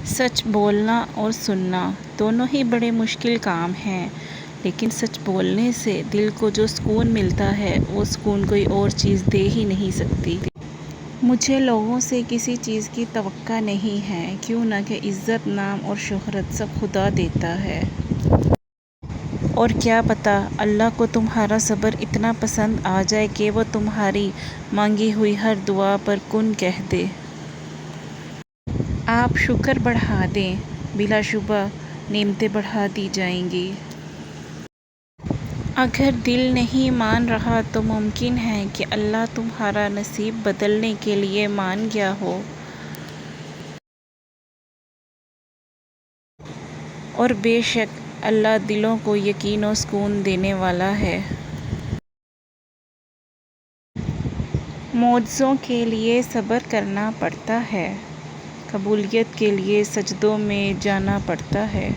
سچ بولنا اور سننا دونوں ہی بڑے مشکل کام ہیں، لیکن سچ بولنے سے دل کو جو سکون ملتا ہے وہ سکون کوئی اور چیز دے ہی نہیں سکتی۔ مجھے لوگوں سے کسی چیز کی توقع نہیں ہے، کیوں نہ کہ عزت، نام اور شہرت سب خدا دیتا ہے۔ اور کیا پتہ اللہ کو تمہارا صبر اتنا پسند آ جائے کہ وہ تمہاری مانگی ہوئی ہر دعا پر کن کہہ دے۔ آپ شکر بڑھا دیں، بلا شبہ نعمتیں بڑھا دی جائیں گی۔ اگر دل نہیں مان رہا تو ممکن ہے کہ اللہ تمہارا نصیب بدلنے کے لیے مان گیا ہو۔ اور بے شک اللہ دلوں کو یقین و سکون دینے والا ہے۔ معجزوں کے لیے صبر کرنا پڑتا ہے، قبولیت کے لیے سجدوں میں جانا پڑتا ہے۔